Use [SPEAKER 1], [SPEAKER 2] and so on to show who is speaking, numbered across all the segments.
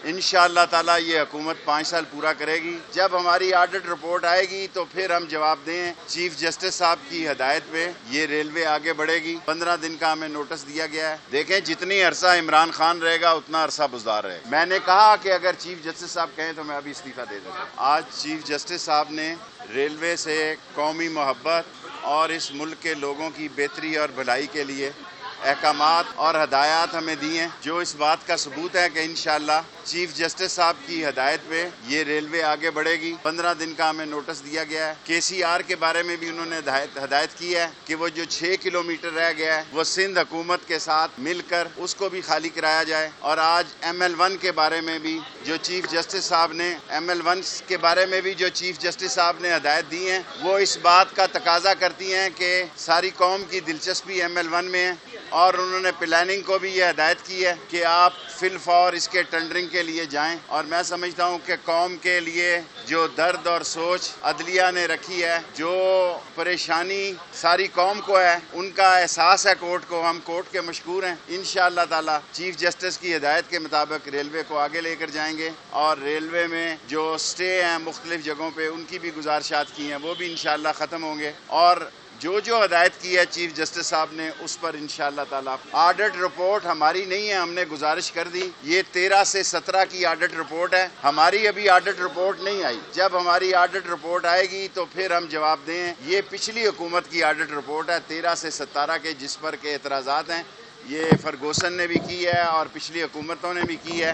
[SPEAKER 1] انشاءاللہ تعالیٰ یہ حکومت 5 سال پورا کرے گی. جب ہماری آڈٹ رپورٹ آئے گی تو پھر ہم جواب دیں. چیف جسٹس صاحب کی ہدایت پہ یہ ریلوے آگے بڑھے گی. 15 دن کا ہمیں نوٹس دیا گیا ہے. دیکھیں جتنی عرصہ عمران خان رہے گا اتنا عرصہ بزدار رہے گا. میں نے کہا کہ اگر چیف جسٹس صاحب کہیں تو میں ابھی استعفی دے دوں. آج چیف جسٹس صاحب نے ریلوے سے قومی محبت اور اس ملک کے لوگوں کی بہتری اور بھلائی کے لیے احکامات اور ہدایات ہمیں دی ہیں، جو اس بات کا ثبوت ہے کہ انشاءاللہ چیف جسٹس صاحب کی ہدایت پہ یہ ریلوے آگے بڑھے گی. 15 دن کا ہمیں نوٹس دیا گیا ہے. KCR کے بارے میں بھی انہوں نے ہدایت کی ہے کہ وہ جو 6 کلومیٹر رہ گیا ہے وہ سندھ حکومت کے ساتھ مل کر اس کو بھی خالی کرایا جائے. اور آج ML1 کے بارے میں بھی جو چیف جسٹس صاحب نے ہدایت دی ہیں وہ اس بات کا تقاضا کرتی ہیں کہ ساری قوم کی دلچسپی ML1 میں ہے. اور انہوں نے پلاننگ کو بھی یہ ہدایت کی ہے کہ آپ فی الفور اس کے ٹینڈرنگ کے لیے جائیں. اور میں سمجھتا ہوں کہ قوم کے لیے جو درد اور سوچ عدلیہ نے رکھی ہے، جو پریشانی ساری قوم کو ہے، ان کا احساس ہے کورٹ کو. ہم کورٹ کے مشکور ہیں. انشاءاللہ تعالی چیف جسٹس کی ہدایت کے مطابق ریلوے کو آگے لے کر جائیں گے. اور ریلوے میں جو سٹے ہیں مختلف جگہوں پہ ان کی بھی گزارشات کی ہیں وہ بھی انشاءاللہ ختم ہوں گے. اور جو ہدایت کی ہے چیف جسٹس صاحب نے اس پر انشاءاللہ تعالیٰ آڈٹ رپورٹ ہماری نہیں ہے، ہم نے گزارش کر دی. یہ 13 سے 17 کی آڈٹ رپورٹ ہے. ہماری ابھی آڈٹ رپورٹ نہیں آئی. جب ہماری آڈٹ رپورٹ آئے گی تو پھر ہم جواب دیں. یہ پچھلی حکومت کی آڈٹ رپورٹ ہے 13 سے 17 کے، جس پر کے اعتراضات ہیں. یہ فرگوسن نے بھی کی ہے اور پچھلی حکومتوں نے بھی کی ہے.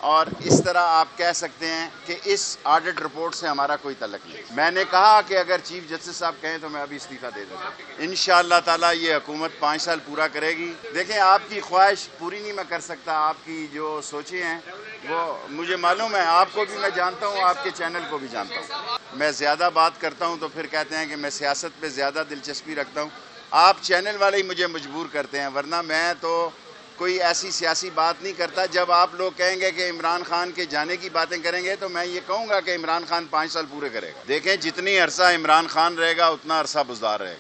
[SPEAKER 1] اور اس طرح آپ کہہ سکتے ہیں کہ اس آڈٹ رپورٹ سے ہمارا کوئی تعلق نہیں. میں نے کہا کہ اگر چیف جسٹس صاحب کہیں تو میں ابھی استعفی دے دوں. انشاءاللہ تعالیٰ یہ حکومت 5 سال پورا کرے گی. دیکھیں آپ کی خواہش پوری نہیں میں کر سکتا. آپ کی جو سوچیں ہیں وہ مجھے معلوم ہے. آپ کو بھی میں جانتا ہوں، آپ کے چینل کو بھی جانتا ہوں. میں زیادہ بات کرتا ہوں تو پھر کہتے ہیں کہ میں سیاست پہ زیادہ دلچسپی رکھتا ہوں. آپ چینل والے ہی مجھے مجبور کرتے ہیں، ورنہ میں تو کوئی ایسی سیاسی بات نہیں کرتا. جب آپ لوگ کہیں گے کہ عمران خان کے جانے کی باتیں کریں گے تو میں یہ کہوں گا کہ عمران خان 5 سال پورے کرے گا. دیکھیں جتنی عرصہ عمران خان رہے گا اتنا عرصہ بزدار رہے گا.